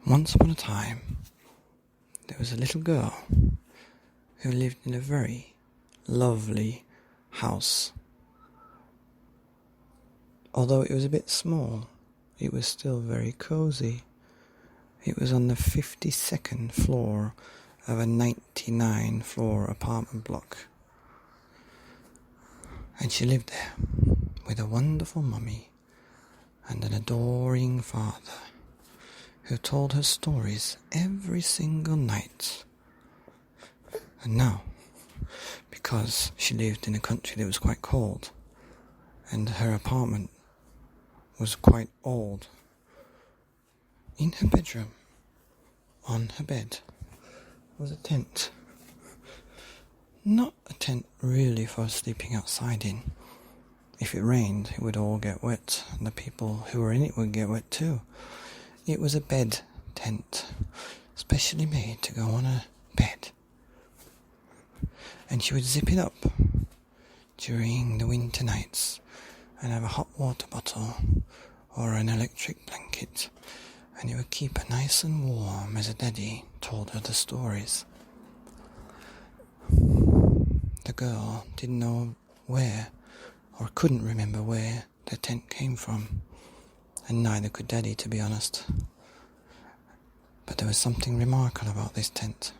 Once upon a time, there was a little girl who lived in a very lovely house. Although it was a bit small, it was still very cozy. It was on the 52nd floor of a 99-floor apartment block. And she lived there with a wonderful mummy and an adoring father who told her stories every single night. And now, because she lived in a country that was quite cold and her apartment was quite old, in her bedroom, on her bed, was a tent. Not a tent really for sleeping outside in. If it rained, it would all get wet, and the people who were in it would get wet too. It was a bed tent, specially made to go on a bed. And she would zip it up during the winter nights and have a hot water bottle or an electric blanket, and it would keep her nice and warm as her daddy told her the stories. The girl didn't know where, or couldn't remember where, the tent came from, and neither could Daddy, to be honest. But there was something remarkable about this tent.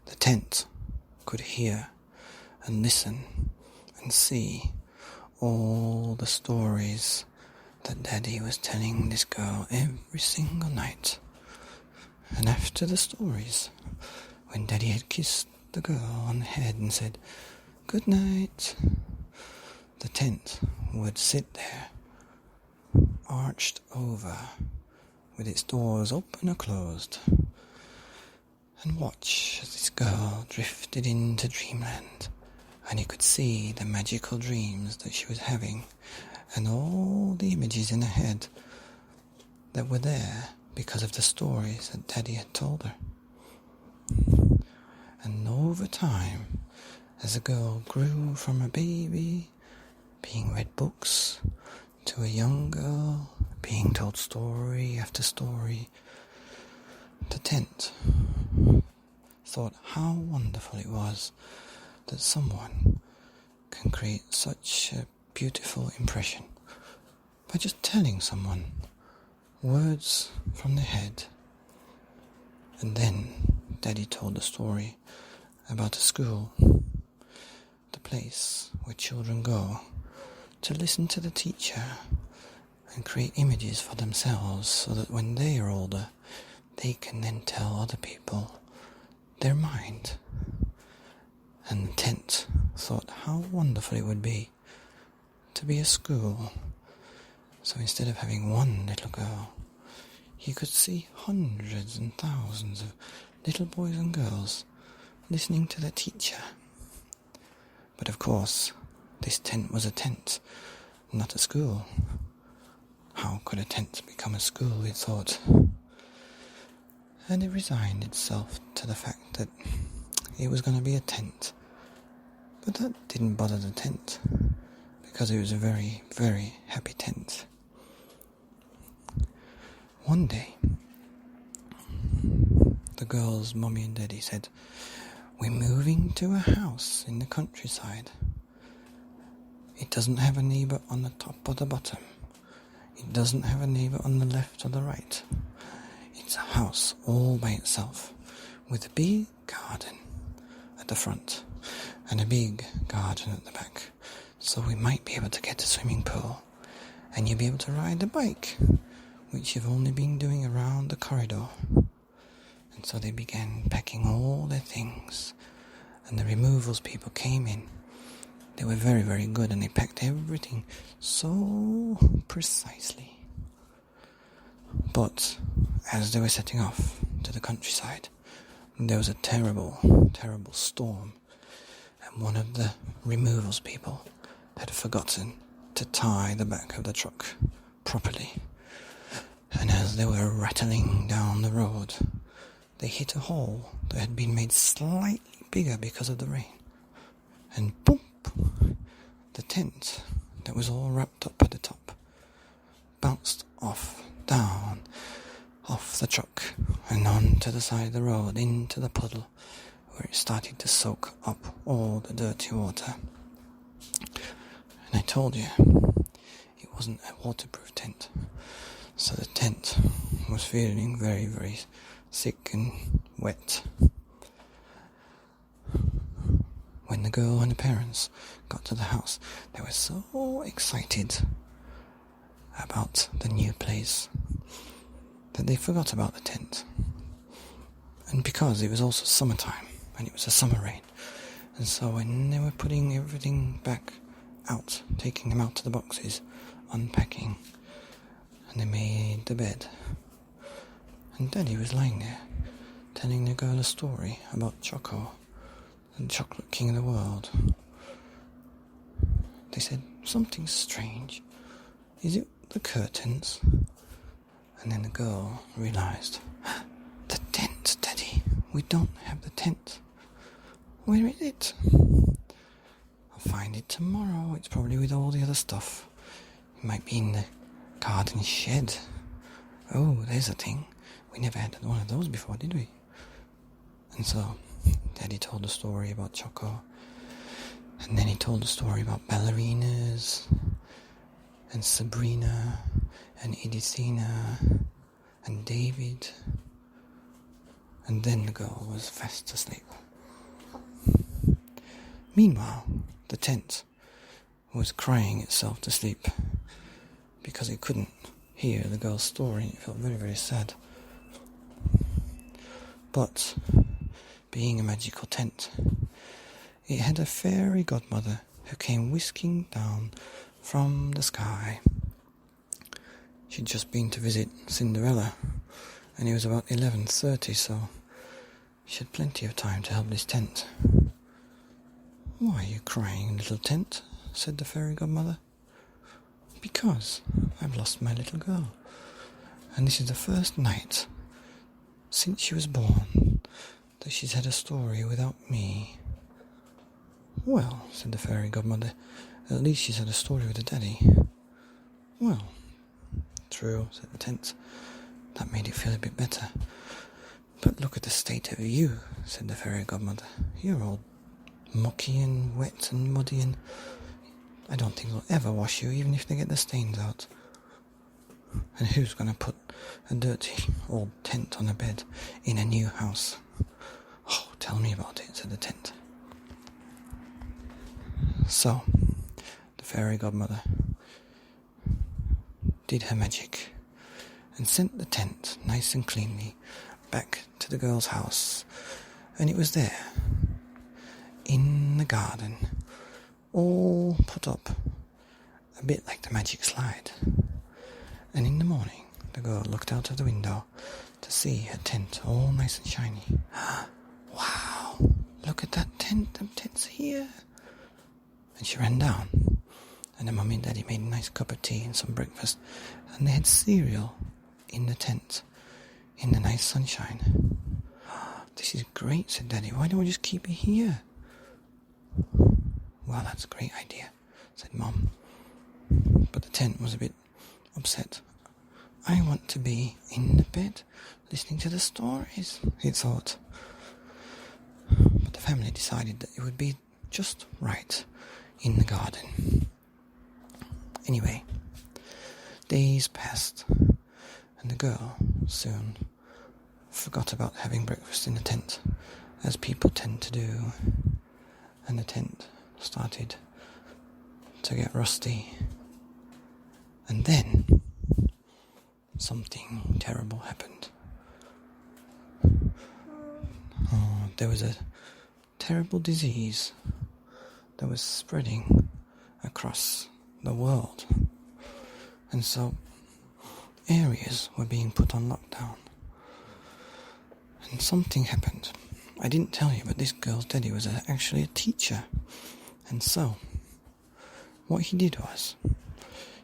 The tent could hear and listen and see all the stories that Daddy was telling this girl every single night. And after the stories, when Daddy had kissed the girl on the head and said, "Good night," the tent would sit there, arched over, with its doors open or closed, and watch as this girl drifted into dreamland, and he could see the magical dreams that she was having, and all the images in her head that were there because of the stories that Daddy had told her. And over time, as the girl grew from a baby, being read books, to a young girl, being told story after story, the tent thought how wonderful it was that someone can create such a beautiful impression by just telling someone words from the head. And then Daddy told the story about a school, the place where children go to listen to the teacher and create images for themselves so that when they are older, they can then tell other people their mind. And the tent thought how wonderful it would be to be a school. So instead of having one little girl, you could see hundreds and thousands of little boys and girls listening to the teacher. But of course, this tent was a tent, not a school. How could a tent become a school, it thought. And it resigned itself to the fact that it was going to be a tent. But that didn't bother the tent, because it was a very, very happy tent. One day, the girl's mummy and daddy said, "We're moving to a house in the countryside. It doesn't have a neighbour on the top or the bottom. It doesn't have a neighbour on the left or the right. It's a house all by itself, with a big garden at the front and a big garden at the back. So we might be able to get a swimming pool, and you'll be able to ride a bike, which you've only been doing around the corridor." And so they began packing all their things, and the removals people came in. They were very, very good, and they packed everything so precisely. But as they were setting off to the countryside, there was a terrible, terrible storm, and one of the removals people had forgotten to tie the back of the truck properly. And as they were rattling down the road, they hit a hole that had been made slightly bigger because of the rain. And boom! The tent that was all wrapped up at the top bounced off the truck and on to the side of the road into the puddle where it started to soak up all the dirty water. And I told you, it wasn't a waterproof tent, so the tent was feeling very, very sick and wet. When the girl and the parents got to the house, they were so excited about the new place that they forgot about the tent. And because it was also summertime, and it was a summer rain, and so when they were putting everything back out, taking them out to the boxes, unpacking, and they made the bed, and Daddy was lying there, telling the girl a story about Choco, the chocolate king of the world. They said, "Something's strange. Is it the curtains?" And then the girl realised, "The tent, Daddy. We don't have the tent. Where is it?" "I'll find it tomorrow. It's probably with all the other stuff. It might be in the garden shed." "Oh, there's a thing. We never had one of those before, did we?" And so Daddy told a story about Choco, and then he told a story about ballerinas, and Sabrina, and Edithina, and David, and then the girl was fast asleep. Meanwhile, the tent was crying itself to sleep because it couldn't hear the girl's story. It felt very, very sad. But being a magical tent, it had a fairy godmother who came whisking down from the sky. She'd just been to visit Cinderella, and it was about 11:30, so she had plenty of time to help this tent. "Why are you crying, little tent?" said the fairy godmother. "Because I've lost my little girl, and this is the first night since she was born that she's had a story without me." "Well," said the fairy godmother, "at least she's had a story with her daddy." "Well, true," said the tent. That made it feel a bit better. "But look at the state of you," said the fairy godmother. "You're all mucky and wet and muddy, and I don't think they'll ever wash you, even if they get the stains out. And who's going to put a dirty old tent on a bed in a new house?" "Oh, tell me about it," said the tent. So the fairy godmother did her magic and sent the tent nice and cleanly back to the girl's house, and it was there in the garden, all put up a bit like the magic slide. And in the morning the girl looked out of the window to see her tent all nice and shiny. "Wow, look at that tent, the tent's here." And she ran down, and the mummy and daddy made a nice cup of tea and some breakfast, and they had cereal in the tent in the nice sunshine. "This is great," said Daddy. "Why don't we just keep it here?" "Well, that's a great idea," said Mum. But the tent was a bit upset. "I want to be in the bed listening to the stories," it thought. But the family decided that it would be just right in the garden. Anyway, days passed, and the girl soon forgot about having breakfast in the tent, as people tend to do, and the tent started to get rusty. And then something terrible happened. There was a terrible disease that was spreading across the world, and so areas were being put on lockdown. And something happened. I didn't tell you, but this girl's daddy was actually a teacher, and so what he did was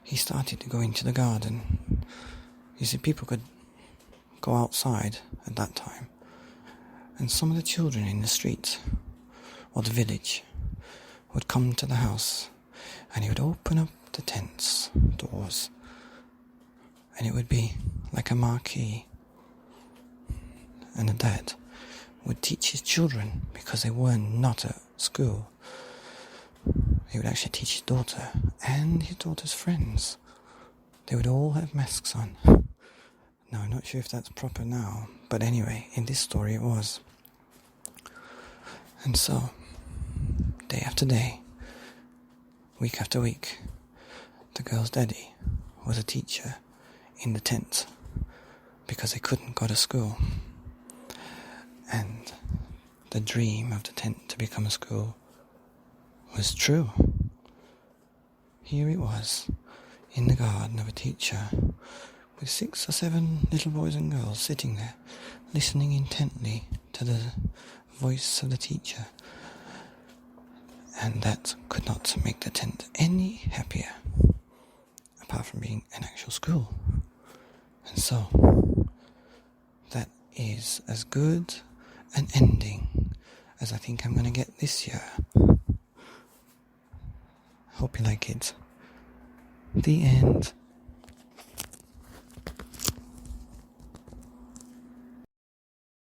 he started to go into the garden. You see, people could go outside at that time, and some of the children in the street or the village would come to the house, and he would open up the tent's doors, and it would be like a marquee, and a dad would teach his children, because they were not at school. He would actually teach his daughter and his daughter's friends. They would all have masks on. Now, I'm not sure if that's proper now, but anyway, in this story it was. And so, day after day, week after week, the girl's daddy was a teacher in the tent because they couldn't go to school. And the dream of the tent to become a school was true. Here it was, in the garden of a teacher, with 6 or 7 little boys and girls sitting there, listening intently to the voice of the teacher. And that could not make the tent any happier, apart from being an actual school. And so, that is as good an ending as I think I'm going to get this year. Hope you like it. The end.